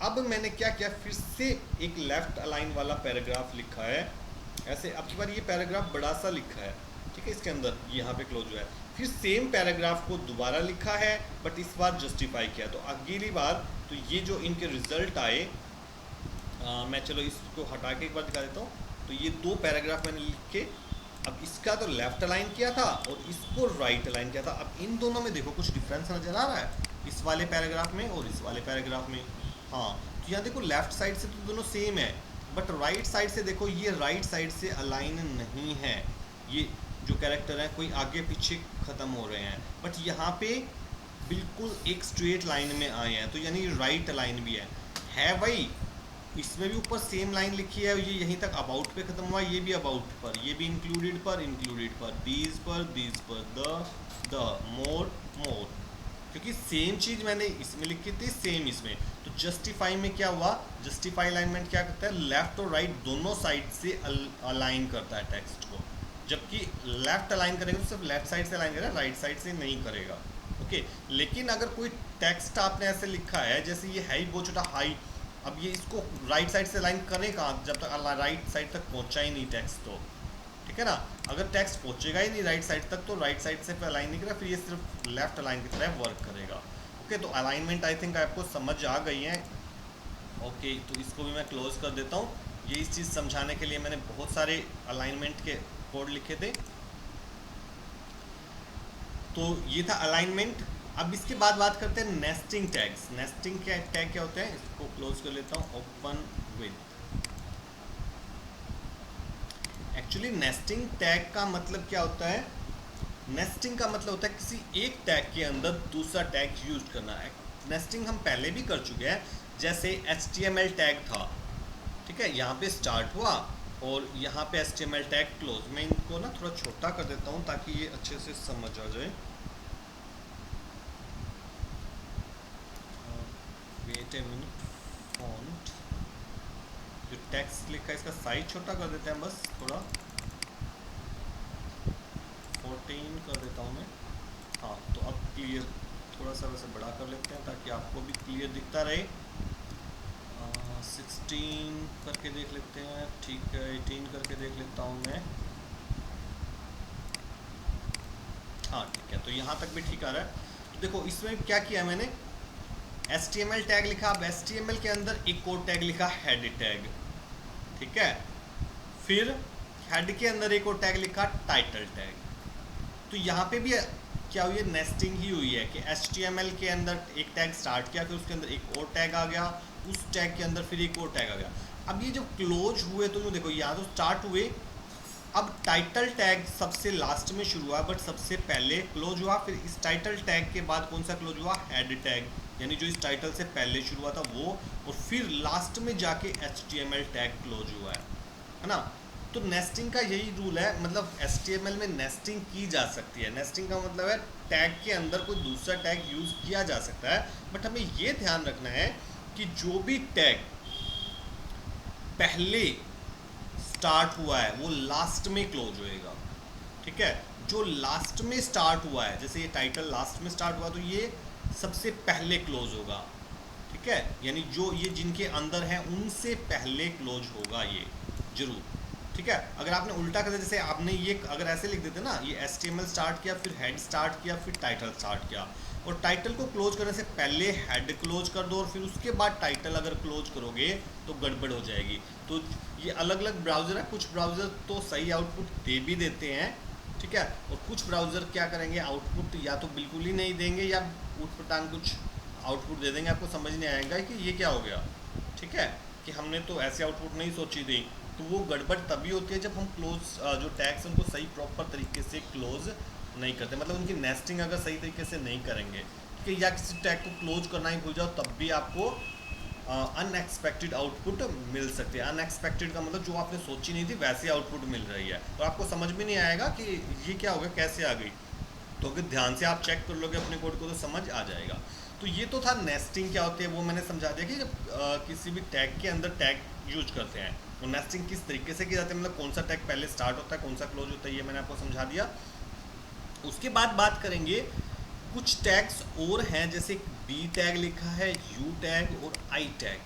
अब मैंने क्या किया, फिर से एक लेफ्ट अलाइन वाला पैराग्राफ लिखा है ऐसे, अब की बार ये पैराग्राफ बड़ा सा लिखा है, ठीक है, इसके अंदर यहाँ पे क्लोज हुआ है। फिर सेम पैराग्राफ को दोबारा लिखा है, बट इस बार जस्टिफाई किया। तो अगली बार तो ये जो इनके रिजल्ट आए, मैं चलो इसको हटा के एक बार दिखा देता हूँ। तो ये दो पैराग्राफ मैंने लिख के, अब इसका तो लेफ्ट अलाइन किया था और इसको राइट अलाइन किया था। अब इन दोनों में देखो कुछ डिफरेंस नजर आ रहा है, इस वाले पैराग्राफ में और इस वाले पैराग्राफ में। हाँ, तो यहाँ देखो लेफ्ट साइड से तो दोनों सेम है, बट राइट साइड से देखो, ये राइट साइड से अलाइन नहीं है, ये जो कैरेक्टर हैं कोई आगे पीछे ख़त्म हो रहे हैं, बट यहाँ पे बिल्कुल एक स्ट्रेट लाइन में आए हैं, तो यानी राइट लाइन भी है भाई। इसमें भी ऊपर सेम लाइन लिखी है, ये यहीं तक अबाउट पे ख़त्म हुआ, ये भी अबाउट पर, ये भी इंक्लूडेड पर, दीज पर, द मोर, क्योंकि सेम चीज़ मैंने इसमें लिखी थी, सेम इसमें। तो जस्टिफाई में क्या हुआ, जस्टिफाई अलाइनमेंट क्या करता है, लेफ्ट और राइट दोनों साइड से अलाइन करता है टेक्स्ट को, जबकि लेफ्ट अलाइन करेगा तो सिर्फ लेफ्ट साइड से अलाइन करेगा, राइट साइड से नहीं करेगा। ओके, लेकिन अगर कोई टेक्स्ट आपने ऐसे लिखा है, जैसे ये है ही बहुत छोटा हाई, अब ये इसको राइट साइड से अलाइन करें कहाँ, जब तक राइट साइड तक पहुँचा ही नहीं टेक्स्ट, तो ठीक है ना। अगर टेक्स्ट पहुँचेगा ही नहीं राइट साइड तक, तो राइट साइड से अलाइन नहीं करेगा, फिर ये सिर्फ लेफ्ट अलाइन की तरह वर्क करेगा। ओके, तो अलाइनमेंट आई थिंक आपको समझ आ गई है। ओके, तो इसको भी मैं क्लोज कर देता हूँ। ये इस चीज़ समझाने के लिए मैंने बहुत सारे अलाइनमेंट के कोड लिखे थे। तो ये था अलाइनमेंट। अब इसके बाद बात करते हैं नेस्टिंग टैग्स। नेस्टिंग टैग क्या होते हैं, इसको क्लोज कर लेता हूँ, open with. Actually nesting tag का मतलब क्या होता है, नेस्टिंग का मतलब होता है किसी एक टैग के अंदर दूसरा टैग यूज करना है। नेस्टिंग हम पहले भी कर चुके हैं, जैसे HTML टैग था, ठीक है, यहाँ पे स्टार्ट हुआ और यहाँ पे HTML टैग क्लोज। मैं इनको ना थोड़ा छोटा कर देता हूँ ताकि ये अच्छे से समझ आ जाए। वेट ए मिनट, फॉन्ट जो टेक्स्ट लिखा है इसका साइज छोटा कर देते हैं, बस थोड़ा 14 कर देता हूँ मैं। हाँ, तो अब क्लियर, थोड़ा सा वैसे बड़ा कर लेते हैं ताकि आपको भी क्लियर दिखता रहे। 16 करके देख लेते हैं, ठीक है, 18 करके देख लेता हूँ मैं। हाँ ठीक है, तो यहाँ तक भी ठीक आ रहा है। तो देखो इसमें क्या किया मैंने, HTML टैग लिखा, अब HTML के अंदर एक और टैग लिखा हेड टैग, ठीक है, फिर हेड के अंदर एक और टैग लिखा टाइटल टैग। तो यहाँ पे भी क्या हुई है, नेस्टिंग ही हुई है कि HTML के अंदर एक टैग स्टार्ट किया, फिर उसके अंदर एक और टैग आ गया, उस टैग के अंदर फिर एक और टैग आ गया। अब ये जब क्लोज हुए तो देखो यहाँ तो स्टार्ट हुए, अब टाइटल टैग सबसे लास्ट में शुरू हुआ बट सबसे पहले क्लोज हुआ, फिर इस टाइटल टैग के बाद कौन सा क्लोज हुआ, हेड टैग, यानी जो इस टाइटल से पहले शुरू हुआ था वो, और फिर लास्ट में जाके HTML टैग क्लोज हुआ है ना। तो नेस्टिंग का यही रूल है, मतलब HTML में नेस्टिंग की जा सकती है। नेस्टिंग का मतलब है टैग के अंदर कोई दूसरा टैग यूज़ किया जा सकता है, बट हमें ये ध्यान रखना है कि जो भी टैग पहले स्टार्ट हुआ है वो लास्ट में क्लोज होएगा, ठीक है। जो लास्ट में स्टार्ट हुआ है, जैसे ये टाइटल लास्ट में स्टार्ट हुआ तो ये सबसे पहले क्लोज होगा, ठीक है, यानी जो ये जिनके अंदर है उनसे पहले क्लोज होगा ये जरूर, ठीक है। अगर आपने उल्टा कर दिया, जैसे आपने ये अगर ऐसे लिख देते ना, ये HTML स्टार्ट किया, फिर हेड स्टार्ट किया, फिर टाइटल स्टार्ट किया, और टाइटल को क्लोज करने से पहले हेड क्लोज कर दो और फिर उसके बाद टाइटल अगर क्लोज करोगे तो गड़बड़ हो जाएगी। तो ये अलग अलग ब्राउज़र है, कुछ ब्राउज़र तो सही आउटपुट दे भी देते हैं, ठीक है, और कुछ ब्राउज़र क्या करेंगे, आउटपुट या तो बिल्कुल ही नहीं देंगे या ऊटपटांग कुछ आउटपुट दे देंगे, आपको समझ नहीं आएगा कि ये क्या हो गया, ठीक है, कि हमने तो ऐसे आउटपुट नहीं सोची थी। तो वो गड़बड़ तभी होती है जब हम क्लोज जो टैग्स उनको सही प्रॉपर तरीके से क्लोज नहीं करते, मतलब उनकी नेस्टिंग अगर सही तरीके से नहीं करेंगे, ठीक है, या किसी टैग को क्लोज करना ही भूल जाओ तब भी आपको अनएक्सपेक्टेड आउटपुट मिल सकती है। अनएक्सपेक्टेड का मतलब जो आपने सोची नहीं थी वैसे आउटपुट मिल रही है, और आपको समझ में नहीं आएगा कि ये क्या हो गया, कैसे आ गई। तो अगर ध्यान से आप चेक कर लोगे अपने कोड को तो समझ आ जाएगा। तो ये तो था नेस्टिंग क्या होती है, वो मैंने समझा दिया कि जब किसी भी टैग के अंदर टैग यूज करते हैं तो नेस्टिंग किस तरीके से की जाती है, मतलब कौन सा टैग पहले स्टार्ट होता है, कौन सा क्लोज होता है, ये मैंने आपको समझा दिया। उसके बाद बात करेंगे कुछ टैग्स और हैं, जैसे बी टैग लिखा है, यू टैग और I tag.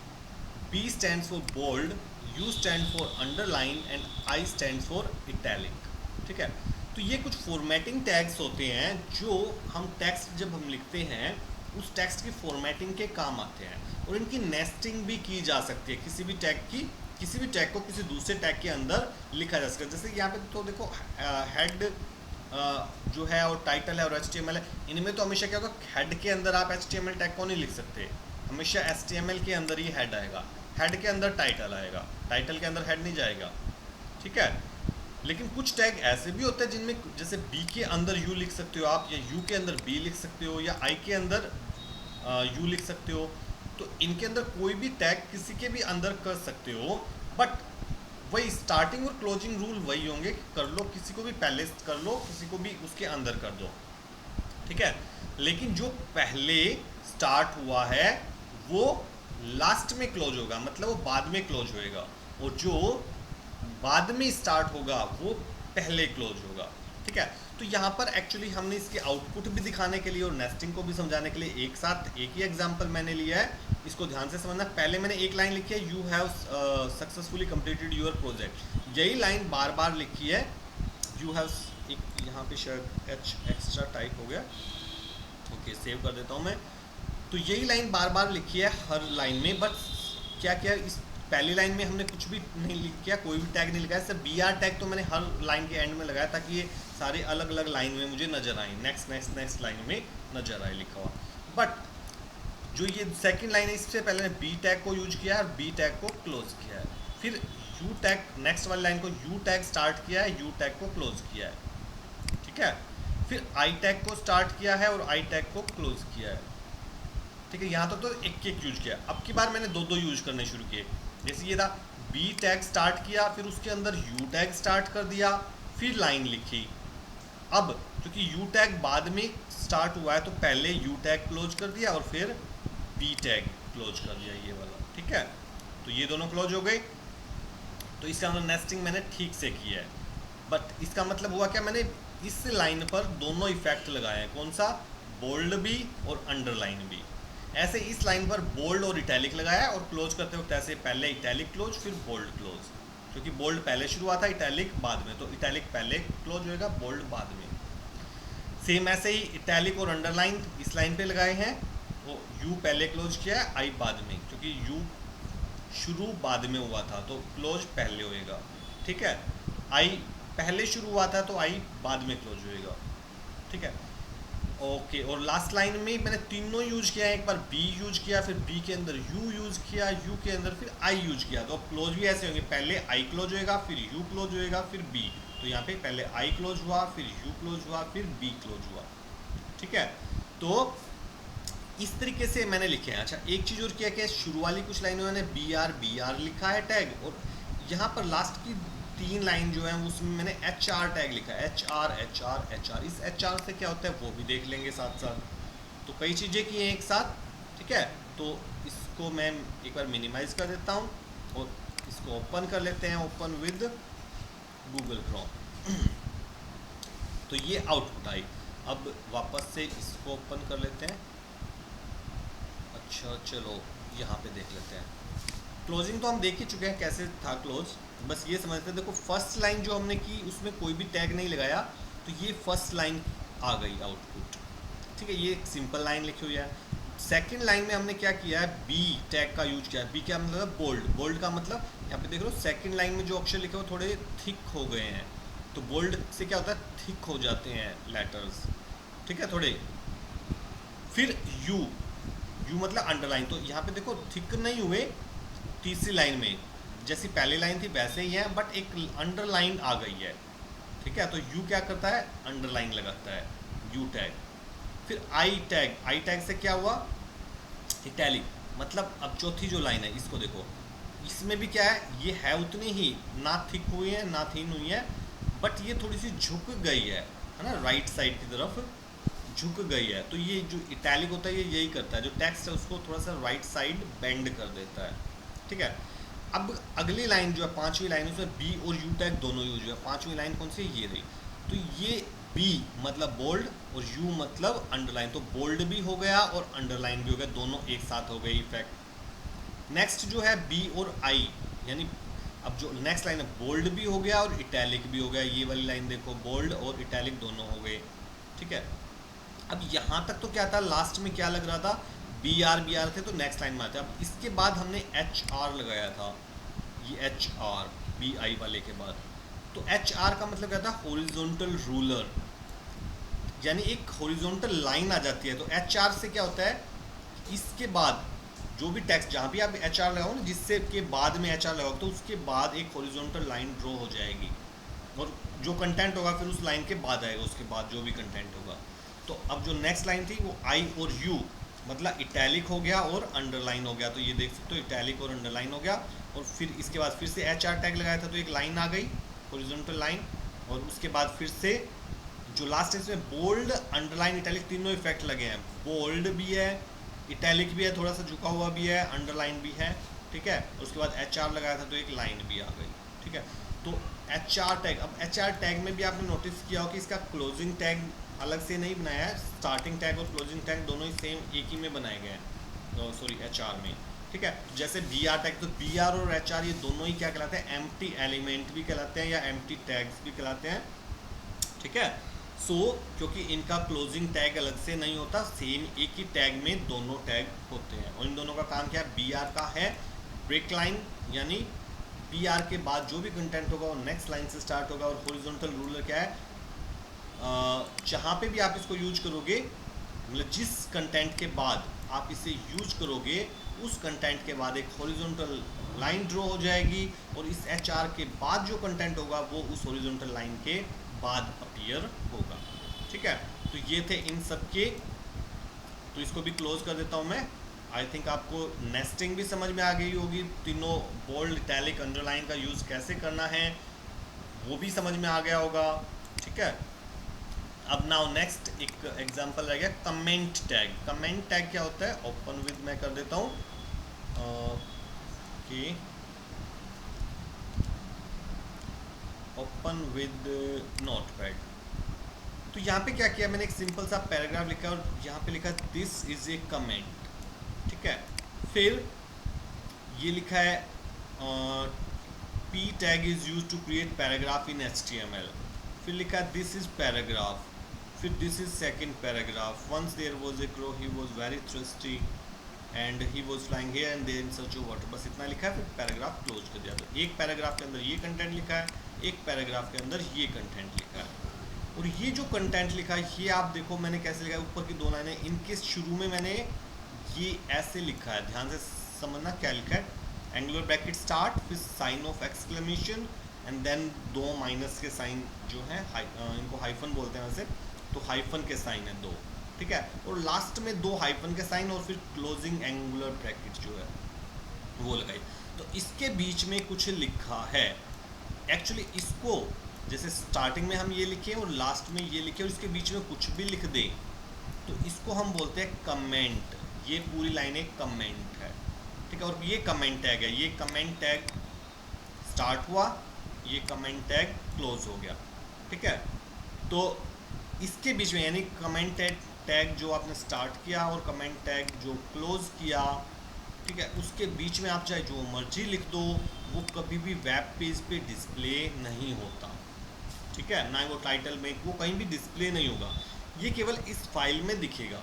B stands for bold, U stand for underline and I stands for italic, ठीक है। तो ये कुछ फॉर्मेटिंग टैग्स होते हैं जो हम टेक्स्ट जब हम लिखते हैं उस टेक्स्ट की फॉर्मेटिंग के काम आते हैं, और इनकी नेस्टिंग भी की जा सकती है। किसी भी टैग की, किसी भी टैग को किसी दूसरे टैग के अंदर लिखा जा सकता है। जैसे यहाँ पे तो देखो हेड जो है और टाइटल है और HTML है, इनमें तो हमेशा क्या होगा, हेड के अंदर आप HTML टैग को नहीं लिख सकते, हमेशा HTML के अंदर ही हेड आएगा, हेड के अंदर टाइटल आएगा, टाइटल के अंदर हेड नहीं जाएगा, ठीक है। लेकिन कुछ टैग ऐसे भी होते हैं जिनमें जैसे बी के अंदर यू लिख सकते हो आप, या यू के अंदर बी लिख सकते हो, या आई के अंदर यू लिख सकते हो। तो इनके अंदर कोई भी टैग किसी के भी अंदर कर सकते हो, बट वही स्टार्टिंग और क्लोजिंग रूल वही होंगे कि कर लो, किसी को भी पहले कर लो, किसी को भी उसके अंदर कर दो, ठीक है। लेकिन जो पहले स्टार्ट हुआ है वो लास्ट में क्लोज होगा, मतलब वो बाद में क्लोज होएगा, और जो बाद में स्टार्ट होगा वो पहले क्लोज होगा, ठीक है। तो यहाँ पर एक्चुअली हमने इसके आउटपुट भी दिखाने के लिए और नेस्टिंग को भी समझाने के लिए एक साथ एक ही एग्जांपल मैंने लिया है, इसको ध्यान से समझना। पहले मैंने एक लाइन लिखी है, you have successfully completed your project, यही लाइन बार बार लिखी है, यू हैव, एक यहाँ पे शायद एच एक्स्ट्रा टाइप हो गया, ओके सेव कर देता हूँ मैं। तो यही लाइन बार बार लिखी है हर लाइन में, बट क्या क्या इस पहली लाइन में हमने कुछ भी नहीं लिख किया, कोई भी टैग नहीं लगाया, सिर्फ बी आर टैग तो मैंने हर लाइन के एंड में लगाया ताकि ये सारे अलग अलग लाइन में मुझे नजर आए, नेक्स्ट नेक्स्ट नेक्स्ट लाइन में नजर आए लिखा हुआ। बट जो ये सेकंड लाइन है, इससे पहले मैंने बी टैग को यूज किया है और बी टैग को क्लोज किया है, फिर यू टैग नेक्स्ट वाली लाइन को यू टैग स्टार्ट किया है, यू टैग को क्लोज किया है, ठीक है। फिर आई टैग को स्टार्ट किया है और आई टैग को क्लोज किया है, ठीक है। यहाँ तक तो एक एक यूज किया, अब की बार मैंने दो दो यूज करने शुरू किए। जैसे ये था, बी टैग स्टार्ट किया, फिर उसके अंदर यू टैग स्टार्ट कर दिया, फिर लाइन लिखी। अब क्योंकि यू टैग बाद में स्टार्ट हुआ है तो पहले यू टैग क्लोज कर दिया और फिर बी टैग क्लोज कर दिया, ये वाला, ठीक है। तो ये दोनों क्लोज हो गए, तो इसका मतलब नेस्टिंग मैंने ठीक से किया है। बट इसका मतलब हुआ क्या, मैंने इस लाइन पर दोनों इफेक्ट लगाए हैं, कौन सा, बोल्ड भी और अंडरलाइन भी। ऐसे इस लाइन पर बोल्ड और इटैलिक लगाया और क्लोज करते वक्त ऐसे पहले इटैलिक क्लोज फिर बोल्ड क्लोज, क्योंकि बोल्ड पहले शुरू हुआ था, इटैलिक बाद में, तो इटैलिक पहले क्लोज होएगा, बोल्ड बाद में। सेम ऐसे ही इटैलिक और अंडरलाइन इस लाइन पे लगाए हैं, वो यू पहले क्लोज किया है, आई बाद में, क्योंकि यू शुरू बाद में हुआ था तो क्लोज पहले होएगा, ठीक है। आई पहले शुरू हुआ था तो आई बाद में क्लोज होएगा, ठीक है, ओके। और लास्ट लाइन में मैंने तीनों यूज किया है, एक बार बी यूज किया, फिर बी के अंदर यू यूज किया, यू के अंदर फिर आई यूज किया, तो क्लोज भी ऐसे होंगे, पहले आई क्लोज होएगा, फिर यू क्लोज होएगा, फिर बी। तो यहाँ पे पहले आई क्लोज हुआ, फिर यू क्लोज हुआ, फिर बी क्लोज हुआ, ठीक है। तो इस तरीके से मैंने लिखे हैं। अच्छा, एक चीज़ और किया कि शुरू वाली कुछ लाइनों में मैंने बी आर लिखा है टैग, और यहाँ पर लास्ट की तीन लाइन जो है उसमें मैंने एच आर टैग लिखा है, H R H R H R. इस एच आर से क्या होता है वो भी देख लेंगे साथ साथ। तो कई चीज़ें की हैं एक साथ, ठीक है। तो इसको मैं एक बार मिनिमाइज कर देता हूँ और इसको ओपन कर लेते हैं, ओपन विद गूगल क्रोम। तो ये आउटपुट आई। अब वापस से इसको ओपन कर लेते हैं। अच्छा चलो यहाँ पे देख लेते हैं। क्लोजिंग तो हम देख ही चुके हैं कैसे था क्लोज, बस ये समझते हैं। देखो फर्स्ट लाइन जो हमने की उसमें कोई भी टैग नहीं लगाया, तो ये फर्स्ट लाइन आ गई आउटपुट, ठीक है। ये एक सिंपल लाइन लिखी हुई है। सेकंड लाइन में हमने क्या किया है, बी टैग का यूज किया है। बी क्या मतलब, बोल्ड। बोल्ड का मतलब यहाँ पे देख लो सेकंड लाइन में जो अक्षर लिखे हो थोड़े थिक हो गए हैं, तो बोल्ड से क्या होता है, थिक हो जाते हैं लेटर्स, ठीक है, थोड़े। फिर यू, यू मतलब अंडरलाइन, तो यहाँ पे देखो थिक नहीं हुए। तीसरी लाइन में जैसी पहली लाइन थी वैसे ही है, बट एक अंडरलाइन आ गई है, ठीक है। तो यू क्या करता है, अंडरलाइन लगाता है, यू टैग। फिर आई टैग, आई टैग से क्या हुआ, इटैलिक। मतलब अब चौथी जो लाइन है इसको देखो, इसमें भी क्या है, ये है उतनी ही, ना थिक हुई है ना थिन हुई है, बट ये थोड़ी सी झुक गई है ना, राइट साइड की तरफ झुक गई है। तो ये जो इटैलिक होता है ये यही करता है, जो टेक्स्ट है उसको थोड़ा सा राइट साइड बेंड कर देता है, ठीक है। अब अगली लाइन जो है पांचवी लाइन, उसमें बी और यू टैग दोनों यूज हुआ। पांचवी लाइन कौन सी, ये रही। तो ये बी मतलब बोल्ड और यू मतलब अंडरलाइन, तो बोल्ड भी हो गया और अंडरलाइन भी हो गया, दोनों एक साथ हो गए इफेक्ट। नेक्स्ट जो है बी और आई, यानी अब जो नेक्स्ट लाइन है बोल्ड भी हो गया और इटैलिक भी हो गया। ये वाली लाइन देखो, बोल्ड और इटैलिक दोनों हो गए, ठीक है। अब यहाँ तक तो क्या था, लास्ट में क्या लग रहा था, बी आर थे, तो नेक्स्ट लाइन में आते। अब इसके बाद हमने एच आर लगाया था, ये एच आर बी आई वाले के बाद। तो एच आर का मतलब क्या था, हॉरिजॉन्टल रूलर, यानी एक हॉरिजॉन्टल लाइन आ जाती है। तो एच आर से क्या होता है, इसके बाद जो भी टेक्स्ट जहाँ भी आप एच आर लगाओ ना, जिससे के बाद में एच आर लगाओ, तो उसके बाद एक हॉरिजॉन्टल लाइन ड्रॉ हो जाएगी, और जो कंटेंट होगा फिर उस लाइन के बाद आएगा, उसके बाद जो भी कंटेंट होगा। तो अब जो नेक्स्ट लाइन थी वो आई और यू, मतलब इटैलिक हो गया और अंडरलाइन हो गया। तो ये देख सकते हो इटैलिक और अंडरलाइन हो गया। और फिर इसके बाद फिर से एच आर टैग लगाया था तो एक लाइन आ गई, हॉरिजॉन्टल लाइन। और उसके बाद फिर से जो लास्ट है इसमें बोल्ड अंडरलाइन इटैलिक तीनों इफेक्ट लगे हैं। बोल्ड भी है, इटैलिक भी है, थोड़ा सा झुका हुआ भी है, अंडरलाइन भी है, ठीक है। उसके बाद एच आर लगाया था तो एक लाइन भी आ गई, ठीक है। तो एच आर टैग, अब एच आर टैग में भी आपने नोटिस किया हो कि इसका क्लोजिंग टैग अलग से नहीं बनाया है, स्टार्टिंग टैग और क्लोजिंग टैग दोनों ही सेम एक ही में बनाए गए हैं, सॉरी एच आर में, ठीक है। जैसे बी आर टैग, तो बी आर और एच आर ये दोनों ही क्या कहलाते हैं, एम्प्टी एलिमेंट भी कहलाते हैं या एम्प्टी टैग्स भी कहलाते हैं, ठीक है। क्योंकि इनका क्लोजिंग टैग अलग से नहीं होता, सेम एक ही टैग में दोनों टैग होते हैं। और इन दोनों का काम क्या है, बी आर का है ब्रेक लाइन, यानी बी आर के बाद जो भी कंटेंट होगा वो नेक्स्ट लाइन से स्टार्ट होगा। और हॉरिजॉन्टल रूलर क्या है, जहाँ पे भी आप इसको यूज करोगे, मतलब जिस कंटेंट के बाद आप इसे यूज करोगे उस कंटेंट के बाद एक हॉरिजॉन्टल लाइन ड्रॉ हो जाएगी, और इस एच आर के बाद जो कंटेंट होगा वो उस हॉरिजॉन्टल लाइन के बाद अपीयर होगा, ठीक है। तो ये थे इन सब के, तो इसको भी क्लोज कर देता हूँ मैं। आई थिंक आपको नेस्टिंग भी समझ में आ गई होगी, तीनों बोल्ड इटैलिक अंडरलाइन का यूज़ कैसे करना है वो भी समझ में आ गया होगा, ठीक है। अब नाउ नेक्स्ट एक एग्जांपल रह गया कमेंट टैग। कमेंट टैग क्या होता है, ओपन विद मैं कर देता हूँ कि ओपन विद नोटपैड। तो यहाँ पे क्या किया मैंने, एक सिंपल सा पैराग्राफ लिखा और यहाँ पे लिखा दिस इज ए कमेंट, ठीक है। फिर ये लिखा है P tag is use to create paragraph in HTML। फिर लिखा है दिस इज पैराग्राफ, फिर this is second paragraph. Once there was a crow he was very thirsty and he was flying here and there in search of water. बस इतना लिखा है, फिर paragraph close कर दिया। तो एक पैराग्राफ के अंदर ये कंटेंट लिखा है, एक पैराग्राफ के अंदर ये कंटेंट लिखा है। और ये जो कंटेंट लिखा है ये आप देखो मैंने कैसे लिखा है, ऊपर की दो लाइनें, इनके शुरू में मैंने ये ऐसे लिखा है, ध्यान से समझना क्या लिखा है, एंगुलर ब्रैकेट स्टार्ट, फिर sign of exclamation and then दो माइनस के साइन जो है, इनको हाइफन बोलते हैं वैसे, तो हाइफन के साइन है दो, ठीक है। और लास्ट में दो हाइफन के साइन और फिर क्लोजिंग एंगुलर ब्रैकेट जो है वो लगाई। तो इसके बीच में कुछ लिखा है, एक्चुअली इसको जैसे स्टार्टिंग में हम ये लिखें और लास्ट में ये लिखें और इसके बीच में कुछ भी लिख दें तो इसको हम बोलते हैं कमेंट। ये पूरी लाइन एक कमेंट है, ठीक है। और ये कमेंट टैग है, ये कमेंट टैग स्टार्ट हुआ, ये कमेंट टैग क्लोज हो गया, ठीक है। तो इसके बीच में यानी कमेंट टैग जो आपने स्टार्ट किया और कमेंट टैग जो क्लोज किया, ठीक है, उसके बीच में आप चाहे जो मर्जी लिख दो वो कभी भी वेब पेज पे डिस्प्ले नहीं होता, ठीक है। ना वो टाइटल में वो कहीं भी डिस्प्ले नहीं होगा, ये केवल इस फाइल में दिखेगा।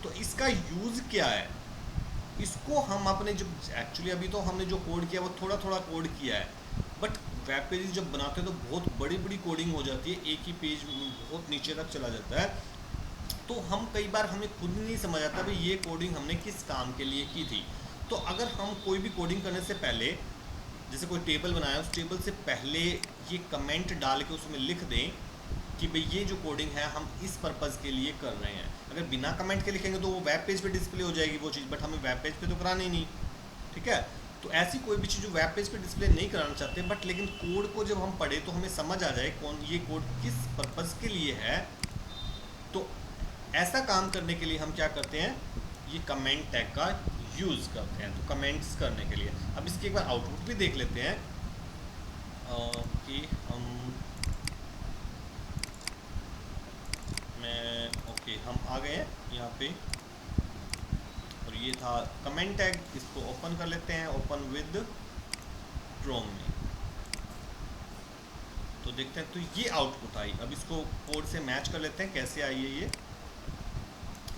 तो इसका यूज़ क्या है, इसको हम अपने जब एक्चुअली अभी तो हमने जो कोड किया वो थोड़ा थोड़ा कोड किया है, बट वेब पेज जब बनाते हैं तो बहुत बड़ी बड़ी कोडिंग हो जाती है, एक ही पेज बहुत नीचे तक चला जाता है। तो हम कई बार हमें खुद नहीं समझ आता भाई ये कोडिंग हमने किस काम के लिए की थी। तो अगर हम कोई भी कोडिंग करने से पहले जैसे कोई टेबल बनाया उस टेबल से पहले ये कमेंट डाल के उसमें लिख दें कि भाई ये जो कोडिंग है हम इस पर्पज़ के लिए कर रहे हैं। अगर बिना कमेंट के लिखेंगे तो वो वेब पेज पे डिस्प्ले हो जाएगी वो चीज़, बट हमें वेब पेज पे तो करानी ही नहीं, ठीक है। तो ऐसी कोई भी चीज़ जो वेब पेज पे डिस्प्ले नहीं कराना चाहते बट लेकिन कोड को जब हम पढ़े तो हमें समझ आ जाए कौन ये कोड किस पर्पज़ के लिए है, तो ऐसा काम करने के लिए हम क्या करते हैं, ये कमेंट टैग का यूज़ करते हैं। तो कमेंट्स करने के लिए अब इसकी एक बार आउटपुट भी देख लेते हैं कि हम आ गए हैं यहाँ पे और ये था कमेंट टैग। इसको ओपन कर लेते हैं, ओपन विद क्रोम में, तो देखते हैं। तो ये आउटपुट आई। अब इसको कोड से मैच कर लेते हैं कैसे आई है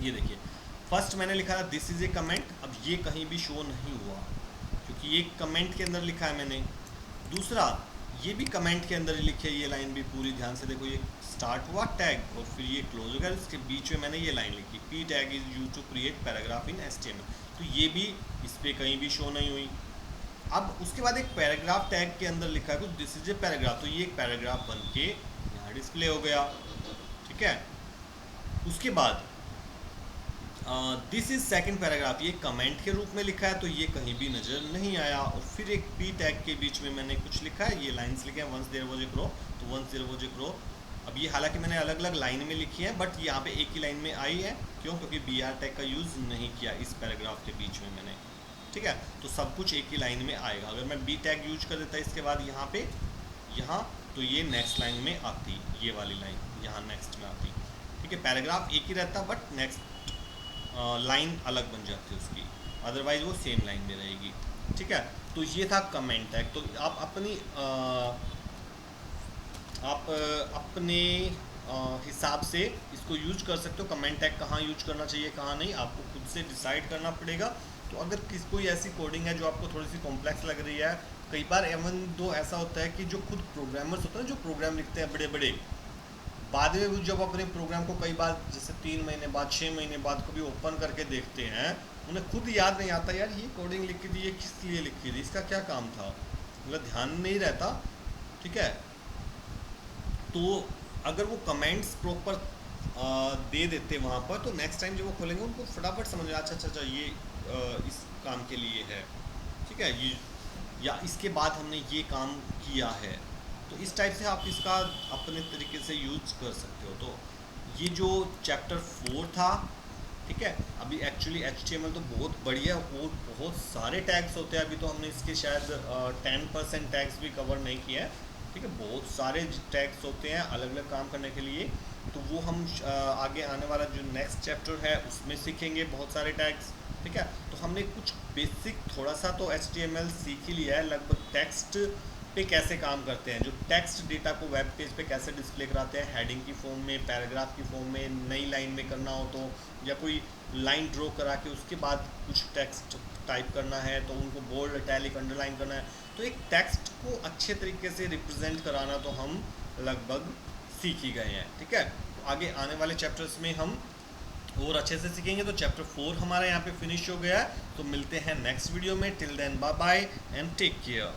ये देखिए। फर्स्ट मैंने लिखा था दिस इज़ ए कमेंट, अब ये कहीं भी शो नहीं हुआ क्योंकि ये कमेंट के अंदर लिखा है मैंने। दूसरा ये भी कमेंट के अंदर ही लिखी है, ये लाइन भी पूरी ध्यान से देखो, ये स्टार्ट हुआ टैग और फिर ये क्लोज हो गया, इसके बीच में मैंने ये लाइन लिखी P tag is use to create paragraph in HTML। तो ये भी इस पर कहीं भी शो नहीं हुई, अब उसके बाद एक पैराग्राफ टैग के अंदर लिखा है कुछ, दिस इज ए पैराग्राफ, तो ये एक पैराग्राफ बन के यहाँ डिस्प्ले हो गया। ठीक है, उसके बाद दिस इज सेकंड पैराग्राफ, ये कमेंट के रूप में लिखा है तो ये कहीं भी नज़र नहीं आया। और फिर एक पी टैग के बीच में मैंने कुछ लिखा है, ये लाइंस लिखे हैं, once there was a crow, तो once there was a crow. अब ये हालांकि मैंने अलग अलग लाइन में लिखी है, बट यहाँ पे एक ही लाइन में आई है, क्यों? क्योंकि बी आर टैग का यूज़ नहीं किया इस पैराग्राफ के बीच में मैंने। ठीक है, तो सब कुछ एक ही लाइन में आएगा। अगर मैं बी टैग यूज कर देता इसके बाद यहाँ पे, यहाँ, तो ये नेक्स्ट लाइन में आती, ये वाली लाइन यहाँ नेक्स्ट में आती। ठीक है, पैराग्राफ एक ही रहता बट नेक्स्ट लाइन अलग बन जाती है उसकी, अदरवाइज वो सेम लाइन में रहेगी। ठीक है, तो ये था कमेंट टैग। तो आप अपनी अपने हिसाब से इसको यूज कर सकते हो। कमेंट टैग कहाँ यूज करना चाहिए कहाँ नहीं, आपको खुद से डिसाइड करना पड़ेगा। तो अगर कोई ऐसी कोडिंग है जो आपको थोड़ी सी कॉम्प्लेक्स लग रही है, कई बार एवन दो ऐसा होता है कि जो खुद प्रोग्रामर्स होते हैं, जो प्रोग्राम लिखते हैं बड़े बड़े, बाद में भी जब अपने प्रोग्राम को कई बार जैसे 3 महीने बाद 6 महीने बाद कभी ओपन करके देखते हैं, उन्हें खुद याद नहीं आता यार ये कोडिंग लिखी थी, ये किस लिए लिखी थी, इसका क्या काम था, मतलब ध्यान नहीं रहता। ठीक है, तो अगर वो कमेंट्स प्रॉपर दे देते वहाँ पर, तो नेक्स्ट टाइम जब वो खोलेंगे उनको फटाफट समझ में, अच्छा अच्छा अच्छा ये इस काम के लिए है। ठीक है, ये या इसके बाद हमने ये काम किया है, तो इस टाइप से आप इसका अपने तरीके से यूज कर सकते हो। तो ये जो चैप्टर 4 था, ठीक है, अभी एक्चुअली HTML तो बहुत बढ़िया और बहुत सारे टैग्स होते हैं। अभी तो हमने इसके शायद 10% टैग्स भी कवर नहीं किया है। ठीक है, बहुत सारे टैग्स होते हैं अलग अलग काम करने के लिए, तो वो हम आगे आने वाला जो नेक्स्ट चैप्टर है उसमें सीखेंगे बहुत सारे टैग्स। ठीक है, तो हमने कुछ बेसिक थोड़ा सा तो HTML सीख ही लिया है, लगभग टेक्स्ट पे कैसे काम करते हैं, जो टेक्स्ट डेटा को वेब पेज पे कैसे डिस्प्ले कराते हैं, हेडिंग की फॉर्म में, पैराग्राफ की फॉर्म में, नई लाइन में करना हो तो, या कोई लाइन ड्रॉ करा के उसके बाद कुछ टेक्स्ट टाइप करना है तो उनको बोल्ड, इटैलिक, अंडरलाइन करना है, तो एक टेक्स्ट को अच्छे तरीके से रिप्रेजेंट कराना तो हम लगभग सीख ही गए हैं। ठीक है, तो आगे आने वाले चैप्टर्स में हम और अच्छे से सीखेंगे। तो चैप्टर 4 हमारा यहाँ पे फिनिश हो गया है, तो मिलते हैं नेक्स्ट वीडियो में। Till then bye bye and take care.